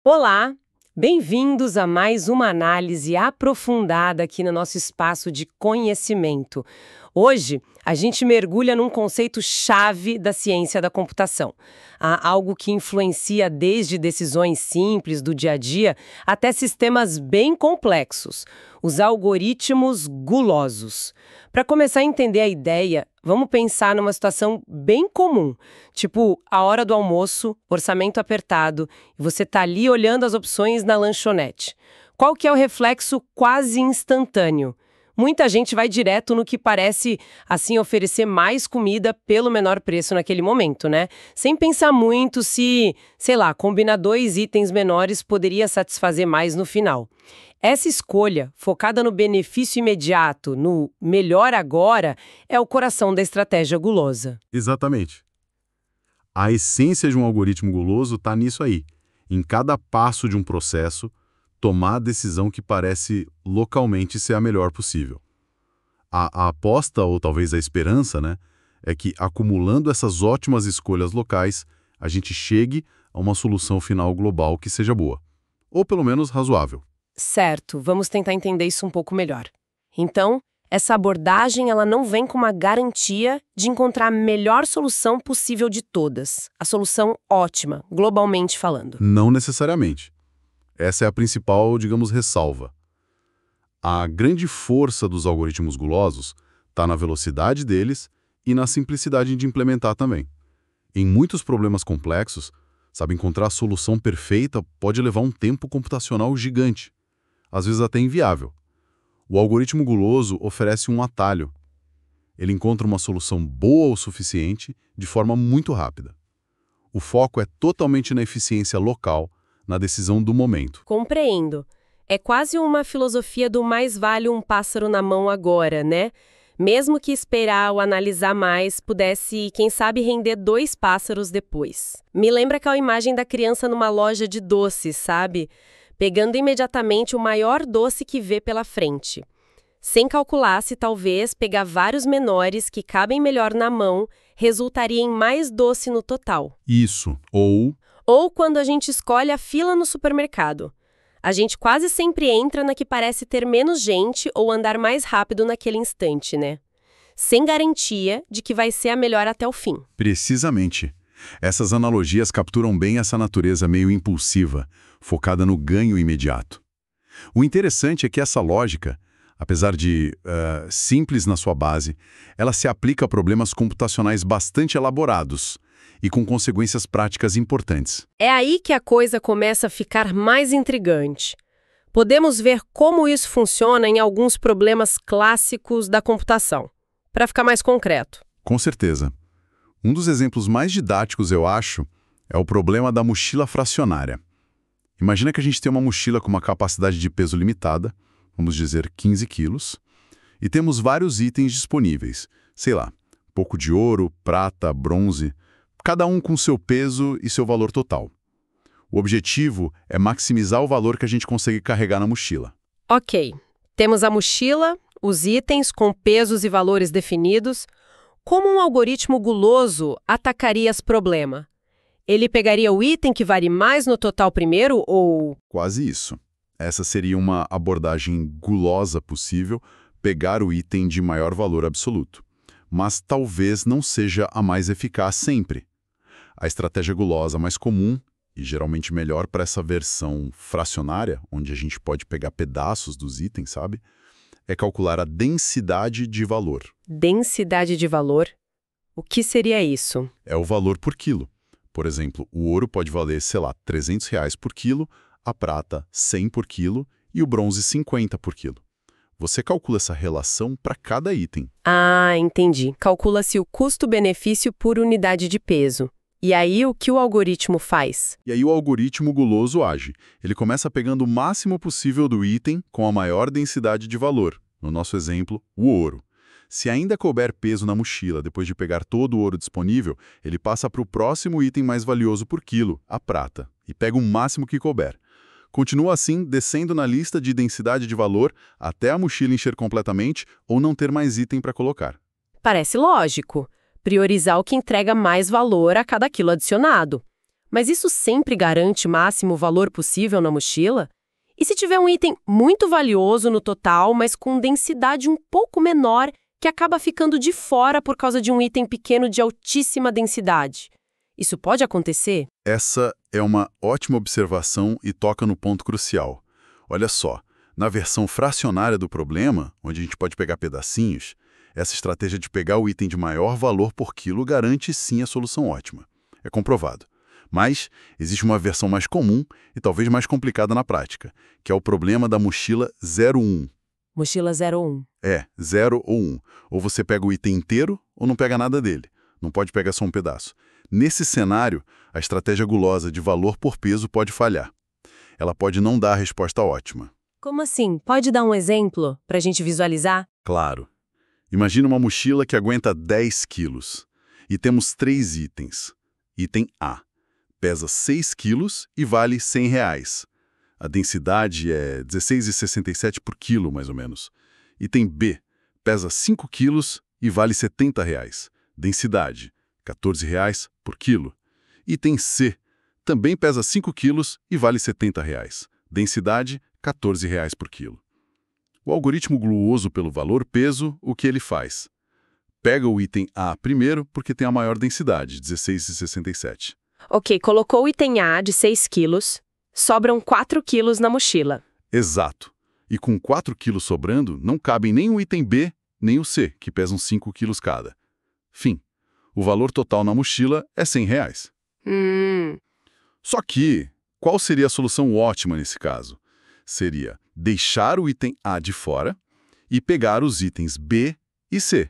Olá, bem-vindos a mais uma análise aprofundada aqui no nosso espaço de conhecimento. Hoje, a gente mergulha num conceito-chave da ciência da computação. Há algo que influencia desde decisões simples do dia a dia até sistemas bem complexos, os algoritmos gulosos. Para começar a entender a ideia, vamos pensar numa situação bem comum, tipo a hora do almoço, orçamento apertado, e você tá ali olhando as opções na lanchonete. Qual que é o reflexo quase instantâneo? Muita gente vai direto no que parece, assim, oferecer mais comida pelo menor preço naquele momento, né? Sem pensar muito se, sei lá, combinar dois itens menores poderia satisfazer mais no final. Essa escolha, focada no benefício imediato, no melhor agora, é o coração da estratégia gulosa. Exatamente. A essência de um algoritmo guloso está nisso aí. Em cada passo de um processo, tomar a decisão que parece localmente ser a melhor possível. A aposta, ou talvez a esperança, né, é que acumulando essas ótimas escolhas locais, a gente chegue a uma solução final global que seja boa. Ou pelo menos razoável. Certo, vamos tentar entender isso um pouco melhor. Então, essa abordagem ela não vem com uma garantia de encontrar a melhor solução possível de todas, a solução ótima, globalmente falando. Não necessariamente. Essa é a principal, digamos, ressalva. A grande força dos algoritmos gulosos está na velocidade deles e na simplicidade de implementar também. Em muitos problemas complexos, sabe, encontrar a solução perfeita pode levar um tempo computacional gigante, às vezes até inviável. O algoritmo guloso oferece um atalho. Ele encontra uma solução boa o suficiente de forma muito rápida. O foco é totalmente na eficiência local, na decisão do momento. Compreendo. É quase uma filosofia do mais vale um pássaro na mão agora, né? Mesmo que esperar ou analisar mais pudesse, quem sabe, render dois pássaros depois. Me lembra aquela imagem da criança numa loja de doces, sabe? Pegando imediatamente o maior doce que vê pela frente. Sem calcular se talvez pegar vários menores que cabem melhor na mão resultaria em mais doce no total. Isso, Ou quando a gente escolhe a fila no supermercado. A gente quase sempre entra na que parece ter menos gente ou andar mais rápido naquele instante, né? Sem garantia de que vai ser a melhor até o fim. precisamente. Essas analogias capturam bem essa natureza meio impulsiva, focada no ganho imediato. O interessante é que essa lógica, apesar de simples na sua base, ela se aplica a problemas computacionais bastante elaborados e com consequências práticas importantes. É aí que a coisa começa a ficar mais intrigante. Podemos ver como isso funciona em alguns problemas clássicos da computação. Para ficar mais concreto. Com certeza. Um dos exemplos mais didáticos, eu acho, é o problema da mochila fracionária. Imagina que a gente tem uma mochila com uma capacidade de peso limitada, vamos dizer 15 quilos, e temos vários itens disponíveis. Sei lá, pouco de ouro, prata, bronze, cada um com seu peso e seu valor total. O objetivo é maximizar o valor que a gente consegue carregar na mochila. Ok, temos a mochila, os itens com pesos e valores definidos. Como um algoritmo guloso atacaria esse problema? Ele pegaria o item que vale mais no total primeiro ou... Quase isso. Essa seria uma abordagem gulosa possível, pegar o item de maior valor absoluto. Mas talvez não seja a mais eficaz sempre. A estratégia gulosa mais comum, e geralmente melhor para essa versão fracionária, onde a gente pode pegar pedaços dos itens, sabe? É calcular a densidade de valor. Densidade de valor? O que seria isso? É o valor por quilo. Por exemplo, o ouro pode valer, sei lá, R$ 300 por quilo, a prata 100 por quilo e o bronze 50 por quilo. Você calcula essa relação para cada item. Ah, entendi. Calcula-se o custo-benefício por unidade de peso. E aí, o que o algoritmo faz? E aí o algoritmo guloso age. Ele começa pegando o máximo possível do item com a maior densidade de valor. No nosso exemplo, o ouro. Se ainda couber peso na mochila depois de pegar todo o ouro disponível, ele passa para o próximo item mais valioso por quilo, a prata, e pega o máximo que couber. Continua assim, descendo na lista de densidade de valor até a mochila encher completamente ou não ter mais item para colocar. Parece lógico. Priorizar o que entrega mais valor a cada quilo adicionado. Mas isso sempre garante o máximo valor possível na mochila? E se tiver um item muito valioso no total, mas com densidade um pouco menor, que acaba ficando de fora por causa de um item pequeno de altíssima densidade? Isso pode acontecer? Essa é uma ótima observação e toca no ponto crucial. Olha só, na versão fracionária do problema, onde a gente pode pegar pedacinhos, essa estratégia de pegar o item de maior valor por quilo garante sim a solução ótima. É comprovado. Mas existe uma versão mais comum e talvez mais complicada na prática, que é o problema da mochila 01. Mochila 01. 0 ou 1. Ou você pega o item inteiro ou não pega nada dele. Não pode pegar só um pedaço. Nesse cenário, a estratégia gulosa de valor por peso pode falhar. Ela pode não dar a resposta ótima. Como assim? Pode dar um exemplo para a gente visualizar? Claro. Imagina uma mochila que aguenta 10 quilos. E temos 3 itens. Item A. Pesa 6 quilos e vale R$100. A densidade é 16,67 por quilo, mais ou menos. Item B. Pesa 5 quilos e vale R$70. Densidade, R$14 por quilo. Item C. Também pesa 5 quilos e vale R$70. Densidade, R$14 por quilo. O algoritmo gluoso pelo valor-peso, o que ele faz? Pega o item A primeiro porque tem a maior densidade, 16,67. Ok, colocou o item A de 6 quilos, sobram 4 quilos na mochila. Exato. E com 4 quilos sobrando, não cabem nem o item B, nem o C, que pesam 5 quilos cada. Fim. O valor total na mochila é R$100. Só que, qual seria a solução ótima nesse caso? Seria deixar o item A de fora e pegar os itens B e C.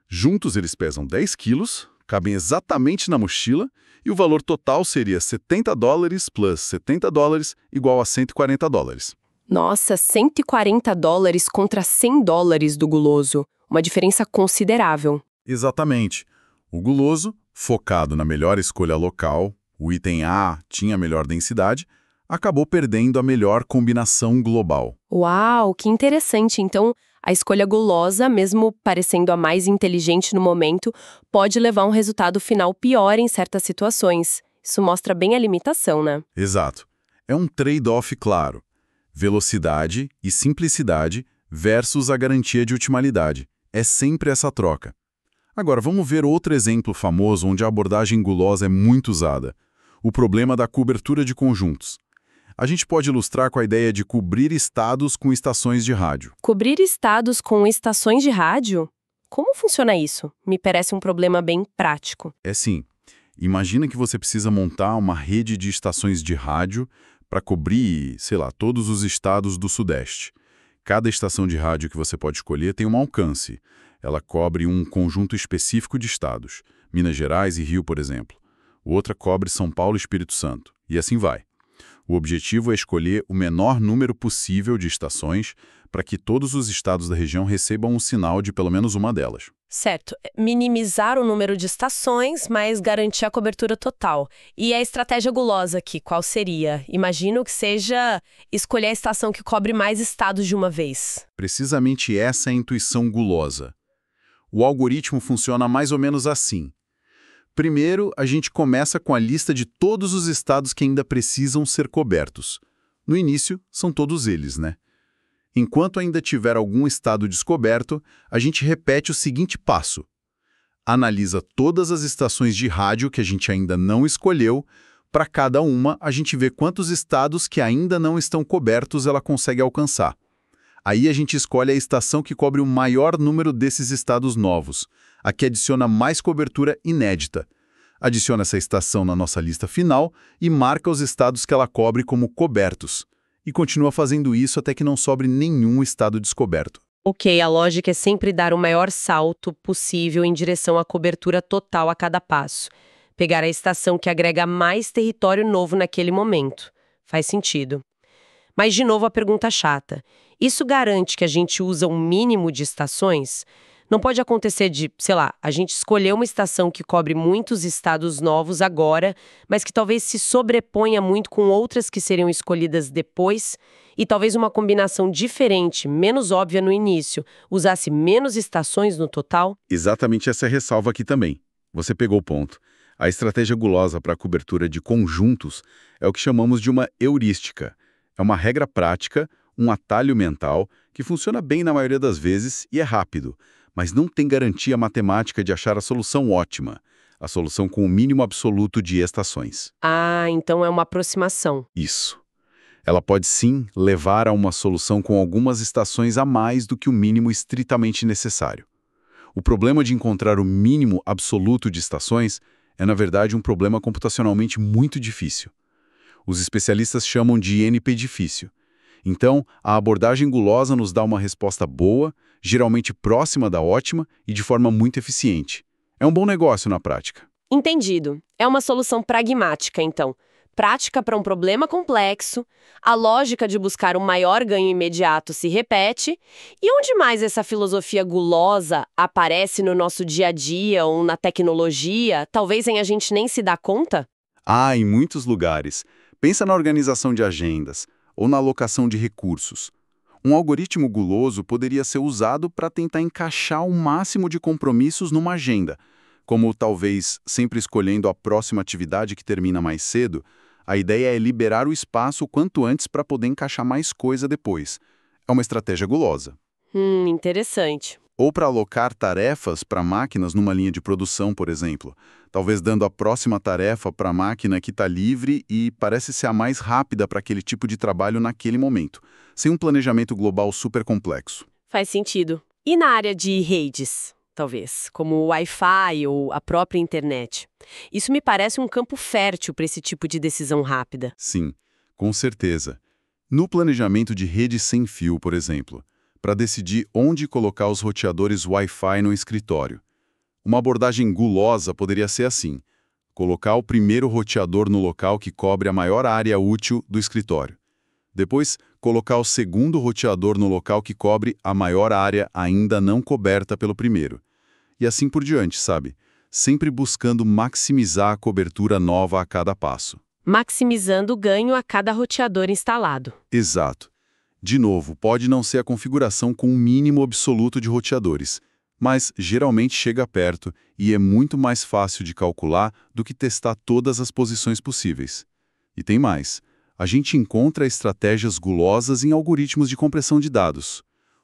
Juntos eles pesam 10 quilos, cabem exatamente na mochila e o valor total seria $70 plus $70 igual a $140. Nossa, $140 contra $100 do guloso. Uma diferença considerável. Exatamente. O guloso, focado na melhor escolha local, o item A tinha melhor densidade, acabou perdendo a melhor combinação global. Uau, que interessante. Então, a escolha gulosa, mesmo parecendo a mais inteligente no momento, pode levar a um resultado final pior em certas situações. Isso mostra bem a limitação, né? Exato. É um trade-off claro. Velocidade e simplicidade versus a garantia de ultimalidade. É sempre essa troca. Agora, vamos ver outro exemplo famoso onde a abordagem gulosa é muito usada. O problema da cobertura de conjuntos. A gente pode ilustrar com a ideia de cobrir estados com estações de rádio. Cobrir estados com estações de rádio? Como funciona isso? Me parece um problema bem prático. É sim. Imagina que você precisa montar uma rede de estações de rádio para cobrir, sei lá, todos os estados do Sudeste. Cada estação de rádio que você pode escolher tem um alcance. Ela cobre um conjunto específico de estados. Minas Gerais e Rio, por exemplo. Outra cobre São Paulo e Espírito Santo. E assim vai. O objetivo é escolher o menor número possível de estações para que todos os estados da região recebam um sinal de pelo menos uma delas. Certo. Minimizar o número de estações, mas garantir a cobertura total. E a estratégia gulosa aqui, qual seria? Imagino que seja escolher a estação que cobre mais estados de uma vez. Precisamente essa é a intuição gulosa. O algoritmo funciona mais ou menos assim. Primeiro, a gente começa com a lista de todos os estados que ainda precisam ser cobertos. No início, são todos eles, né? Enquanto ainda tiver algum estado descoberto, a gente repete o seguinte passo. Analisa todas as estações de rádio que a gente ainda não escolheu. Para cada uma, a gente vê quantos estados que ainda não estão cobertos ela consegue alcançar. Aí a gente escolhe a estação que cobre o maior número desses estados novos, a que adiciona mais cobertura inédita. Adiciona essa estação na nossa lista final e marca os estados que ela cobre como cobertos. E continua fazendo isso até que não sobre nenhum estado descoberto. Ok, a lógica é sempre dar o maior salto possível em direção à cobertura total a cada passo. Pegar a estação que agrega mais território novo naquele momento. Faz sentido. Mas, de novo, a pergunta chata. Isso garante que a gente usa um mínimo de estações? Não pode acontecer de, sei lá, a gente escolher uma estação que cobre muitos estados novos agora, mas que talvez se sobreponha muito com outras que seriam escolhidas depois, e talvez uma combinação diferente, menos óbvia no início, usasse menos estações no total? Exatamente essa é a ressalva aqui também. Você pegou o ponto. A estratégia gulosa para a cobertura de conjuntos é o que chamamos de uma heurística. É uma regra prática, um atalho mental, que funciona bem na maioria das vezes e é rápido, mas não tem garantia matemática de achar a solução ótima, a solução com o mínimo absoluto de estações. Ah, então é uma aproximação. Isso. Ela pode sim levar a uma solução com algumas estações a mais do que o mínimo estritamente necessário. O problema de encontrar o mínimo absoluto de estações é, na verdade, um problema computacionalmente muito difícil. Os especialistas chamam de NP difícil. Então, a abordagem gulosa nos dá uma resposta boa, geralmente próxima da ótima e de forma muito eficiente. É um bom negócio na prática. Entendido. É uma solução pragmática, então. Prática para um problema complexo, a lógica de buscar o maior ganho imediato se repete, e onde mais essa filosofia gulosa aparece no nosso dia a dia ou na tecnologia, talvez em a gente nem se dá conta? Ah, em muitos lugares. Pensa na organização de agendas ou na alocação de recursos. Um algoritmo guloso poderia ser usado para tentar encaixar o máximo de compromissos numa agenda, como talvez sempre escolhendo a próxima atividade que termina mais cedo. A ideia é liberar o espaço o quanto antes para poder encaixar mais coisa depois. É uma estratégia gulosa. Interessante. Ou para alocar tarefas para máquinas numa linha de produção, por exemplo. Talvez dando a próxima tarefa para a máquina que está livre e parece ser a mais rápida para aquele tipo de trabalho naquele momento, sem um planejamento global super complexo. Faz sentido. E na área de redes, talvez, como o Wi-Fi ou a própria internet? Isso me parece um campo fértil para esse tipo de decisão rápida. Sim, com certeza. No planejamento de rede sem fio, por exemplo, para decidir onde colocar os roteadores Wi-Fi no escritório. Uma abordagem gulosa poderia ser assim: colocar o primeiro roteador no local que cobre a maior área útil do escritório. Depois, colocar o segundo roteador no local que cobre a maior área ainda não coberta pelo primeiro. E assim por diante, sabe? Sempre buscando maximizar a cobertura nova a cada passo. Maximizando o ganho a cada roteador instalado. Exato. De novo, pode não ser a configuração com um mínimo absoluto de roteadores, mas geralmente chega perto e é muito mais fácil de calcular do que testar todas as posições possíveis. E tem mais. A gente encontra estratégias gulosas em algoritmos de compressão de dados.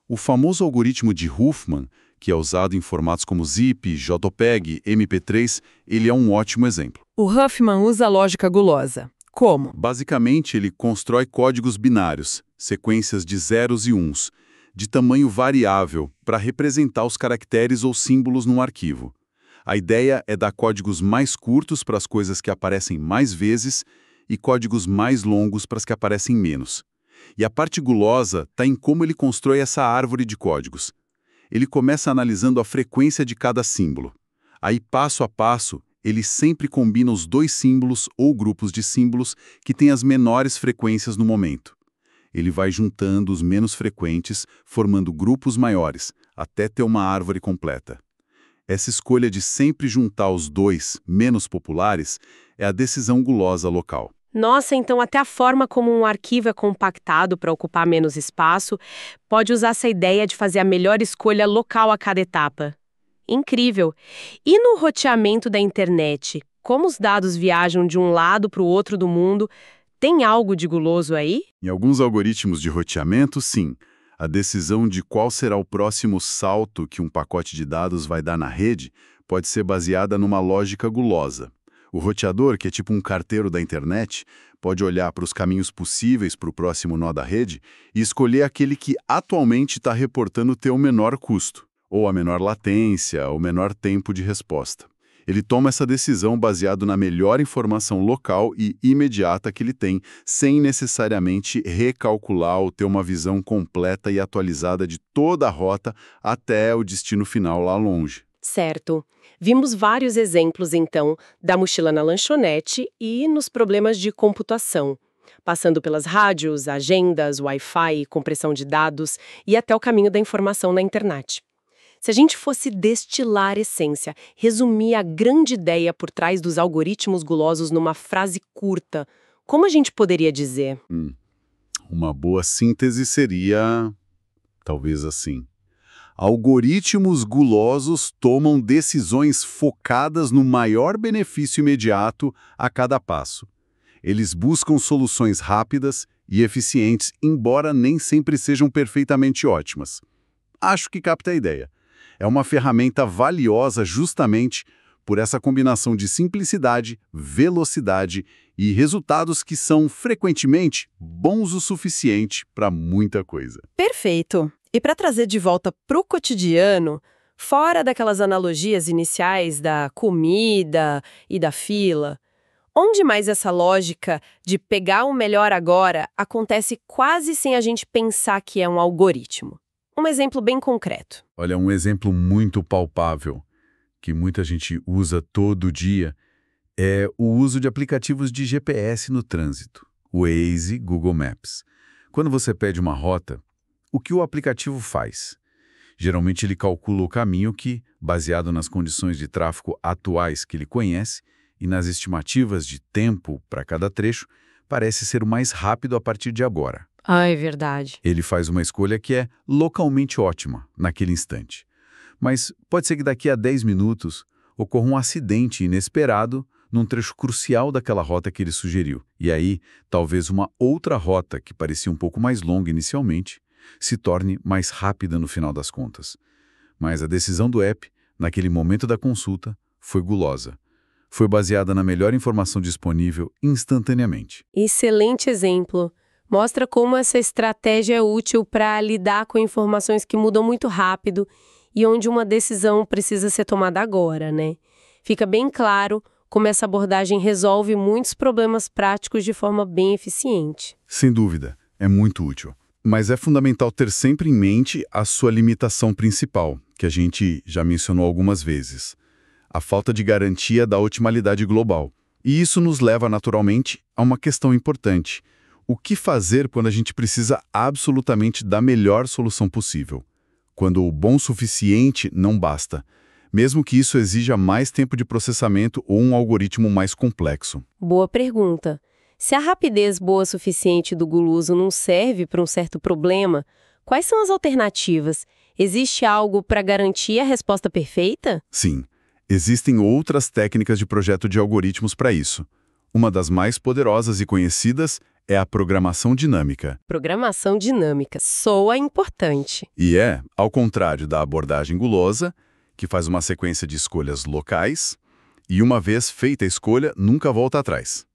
O famoso algoritmo de Huffman, que é usado em formatos como zip, JPEG, MP3, ele é um ótimo exemplo. O Huffman usa a lógica gulosa. Como? Basicamente, ele constrói códigos binários, sequências de zeros e uns, de tamanho variável, para representar os caracteres ou símbolos num arquivo. A ideia é dar códigos mais curtos para as coisas que aparecem mais vezes e códigos mais longos para as que aparecem menos. E a parte gulosa está em como ele constrói essa árvore de códigos. Ele começa analisando a frequência de cada símbolo. Aí, passo a passo, ele sempre combina os dois símbolos ou grupos de símbolos que têm as menores frequências no momento. Ele vai juntando os menos frequentes, formando grupos maiores, até ter uma árvore completa. Essa escolha de sempre juntar os dois menos populares é a decisão gulosa local. Nossa, então até a forma como um arquivo é compactado para ocupar menos espaço pode usar essa ideia de fazer a melhor escolha local a cada etapa. Incrível! E no roteamento da internet, como os dados viajam de um lado para o outro do mundo, tem algo de guloso aí? Em alguns algoritmos de roteamento, sim. A decisão de qual será o próximo salto que um pacote de dados vai dar na rede pode ser baseada numa lógica gulosa. O roteador, que é tipo um carteiro da internet, pode olhar para os caminhos possíveis para o próximo nó da rede e escolher aquele que atualmente está reportando ter o menor custo, ou a menor latência, ou menor tempo de resposta. Ele toma essa decisão baseado na melhor informação local e imediata que ele tem, sem necessariamente recalcular ou ter uma visão completa e atualizada de toda a rota até o destino final lá longe. Certo. Vimos vários exemplos, então, da mochila na lanchonete e nos problemas de computação, passando pelas rádios, agendas, Wi-Fi, compressão de dados e até o caminho da informação na internet. Se a gente fosse destilar a essência, resumir a grande ideia por trás dos algoritmos gulosos numa frase curta, como a gente poderia dizer? Uma boa síntese seria, talvez assim: Algoritmos gulosos tomam decisões focadas no maior benefício imediato a cada passo. Eles buscam soluções rápidas e eficientes, embora nem sempre sejam perfeitamente ótimas. Acho que capta a ideia. É uma ferramenta valiosa justamente por essa combinação de simplicidade, velocidade e resultados que são, frequentemente, bons o suficiente para muita coisa. Perfeito. E para trazer de volta para o cotidiano, fora daquelas analogias iniciais da comida e da fila, onde mais essa lógica de pegar o melhor agora acontece quase sem a gente pensar que é um algoritmo? Um exemplo bem concreto. Olha, um exemplo muito palpável que muita gente usa todo dia é o uso de aplicativos de GPS no trânsito, o Waze, Google Maps. Quando você pede uma rota, o que o aplicativo faz? Geralmente ele calcula o caminho que, baseado nas condições de tráfego atuais que ele conhece e nas estimativas de tempo para cada trecho, parece ser o mais rápido a partir de agora. Ah, é verdade. Ele faz uma escolha que é localmente ótima naquele instante. Mas pode ser que daqui a 10 minutos ocorra um acidente inesperado num trecho crucial daquela rota que ele sugeriu. E aí, talvez uma outra rota, que parecia um pouco mais longa inicialmente, se torne mais rápida no final das contas. Mas a decisão do app, naquele momento da consulta, foi gulosa. Foi baseada na melhor informação disponível instantaneamente. Excelente exemplo. Mostra como essa estratégia é útil para lidar com informações que mudam muito rápido e onde uma decisão precisa ser tomada agora, né? Fica bem claro como essa abordagem resolve muitos problemas práticos de forma bem eficiente. Sem dúvida, é muito útil. Mas é fundamental ter sempre em mente a sua limitação principal, que a gente já mencionou algumas vezes: a falta de garantia da otimalidade global. E isso nos leva, naturalmente, a uma questão importante. O que fazer quando a gente precisa absolutamente da melhor solução possível? Quando o bom suficiente não basta, mesmo que isso exija mais tempo de processamento ou um algoritmo mais complexo. Boa pergunta. Se a rapidez boa suficiente do guloso não serve para um certo problema, quais são as alternativas? Existe algo para garantir a resposta perfeita? Sim, existem outras técnicas de projeto de algoritmos para isso. Uma das mais poderosas e conhecidas é a programação dinâmica. Programação dinâmica. Soa importante. E é, ao contrário da abordagem gulosa, que faz uma sequência de escolhas locais, e uma vez feita a escolha, nunca volta atrás.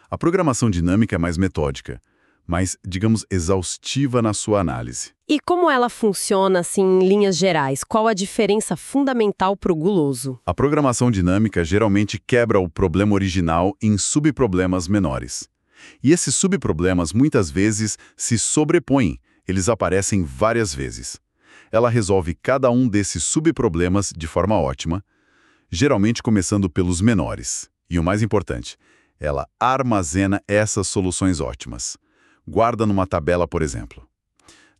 A programação dinâmica é mais metódica, mais, digamos, exaustiva na sua análise. E como ela funciona, assim, em linhas gerais? Qual a diferença fundamental para o guloso? A programação dinâmica geralmente quebra o problema original em subproblemas menores. E esses subproblemas muitas vezes se sobrepõem, eles aparecem várias vezes. Ela resolve cada um desses subproblemas de forma ótima, geralmente começando pelos menores. E o mais importante, ela armazena essas soluções ótimas. Guarda numa tabela, por exemplo.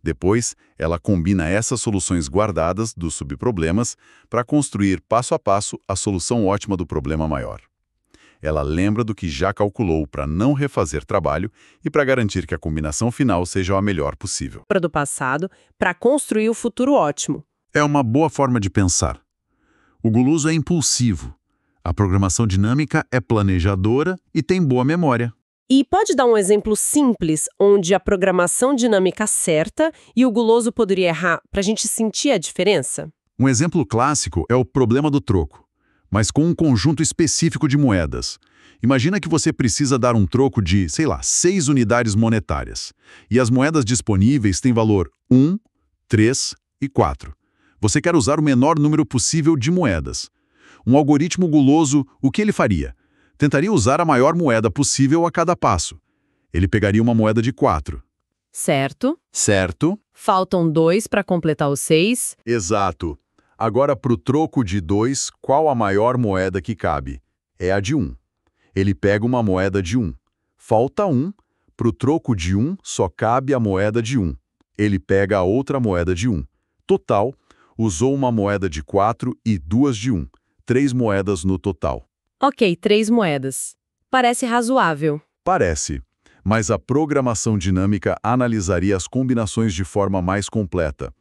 Depois, ela combina essas soluções guardadas dos subproblemas para construir passo a passo a solução ótima do problema maior. Ela lembra do que já calculou para não refazer trabalho e para garantir que a combinação final seja a melhor possível. Para do passado, para construir o futuro ótimo. É uma boa forma de pensar. O guloso é impulsivo. A programação dinâmica é planejadora e tem boa memória. E pode dar um exemplo simples onde a programação dinâmica acerta e o guloso poderia errar para a gente sentir a diferença? Um exemplo clássico é o problema do troco, mas com um conjunto específico de moedas. Imagina que você precisa dar um troco de, 6 unidades monetárias. E as moedas disponíveis têm valor 1, 3 e 4. Você quer usar o menor número possível de moedas. Um algoritmo guloso, o que ele faria? Tentaria usar a maior moeda possível a cada passo. Ele pegaria uma moeda de 4. Certo. Certo? Faltam 2 para completar os 6. Exato. Agora, para o troco de 2, qual a maior moeda que cabe? É a de 1. Ele pega uma moeda de 1. Falta 1. Para o troco de 1, só cabe a moeda de 1. Ele pega a outra moeda de 1. Total, usou uma moeda de 4 e 2 de 1. 3 moedas no total. Ok, 3 moedas. Parece razoável. Parece, mas a programação dinâmica analisaria as combinações de forma mais completa.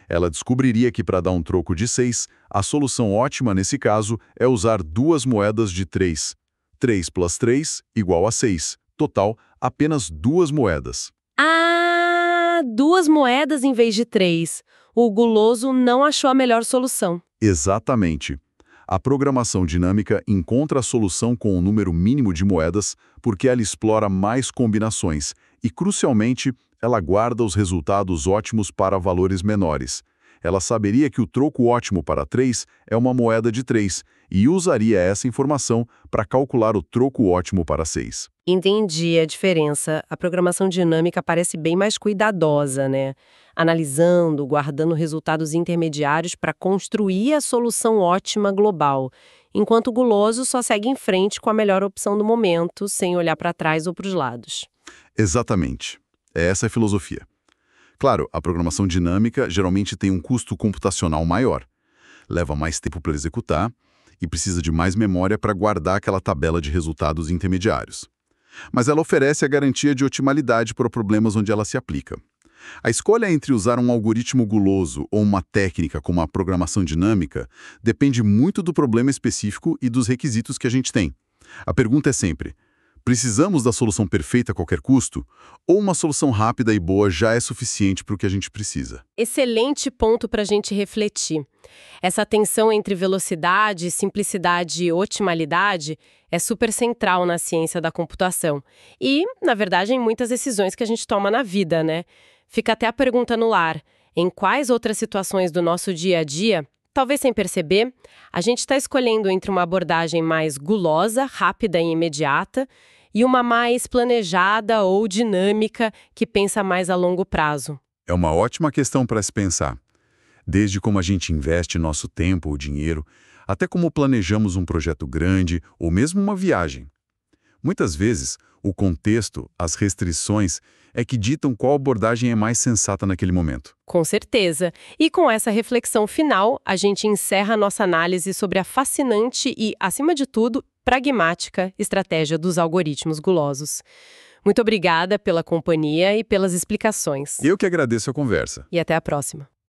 Ela descobriria que para dar um troco de 6, a solução ótima nesse caso é usar duas moedas de 3. 3 plus 3 igual a 6. Total, apenas duas moedas. Ah, 2 moedas em vez de 3. O guloso não achou a melhor solução. Exatamente. A programação dinâmica encontra a solução com o número mínimo de moedas porque ela explora mais combinações e, crucialmente, ela guarda os resultados ótimos para valores menores. Ela saberia que o troco ótimo para 3 é uma moeda de 3 e usaria essa informação para calcular o troco ótimo para 6. Entendi a diferença. A programação dinâmica parece bem mais cuidadosa, né? Analisando, guardando resultados intermediários para construir a solução ótima global, enquanto o guloso só segue em frente com a melhor opção do momento, sem olhar para trás ou para os lados. Exatamente. Essa é a filosofia. Claro, a programação dinâmica geralmente tem um custo computacional maior. Leva mais tempo para executar e precisa de mais memória para guardar aquela tabela de resultados intermediários. Mas ela oferece a garantia de otimalidade para problemas onde ela se aplica. A escolha entre usar um algoritmo guloso ou uma técnica como a programação dinâmica depende muito do problema específico e dos requisitos que a gente tem. A pergunta é sempre: precisamos da solução perfeita a qualquer custo? Ou uma solução rápida e boa já é suficiente para o que a gente precisa? Excelente ponto para a gente refletir. Essa tensão entre velocidade, simplicidade e otimalidade é super central na ciência da computação. E, na verdade, em muitas decisões que a gente toma na vida, né? Fica até a pergunta no ar: em quais outras situações do nosso dia a dia, talvez sem perceber, a gente está escolhendo entre uma abordagem mais gulosa, rápida e imediata, e uma mais planejada ou dinâmica que pensa mais a longo prazo? É uma ótima questão para se pensar. Desde como a gente investe nosso tempo ou dinheiro, até como planejamos um projeto grande ou mesmo uma viagem. Muitas vezes, o contexto, as restrições, é que ditam qual abordagem é mais sensata naquele momento. Com certeza. E com essa reflexão final, a gente encerra a nossa análise sobre a fascinante e, acima de tudo, pragmática estratégia dos algoritmos gulosos. Muito obrigada pela companhia e pelas explicações. Eu que agradeço a conversa. E até a próxima.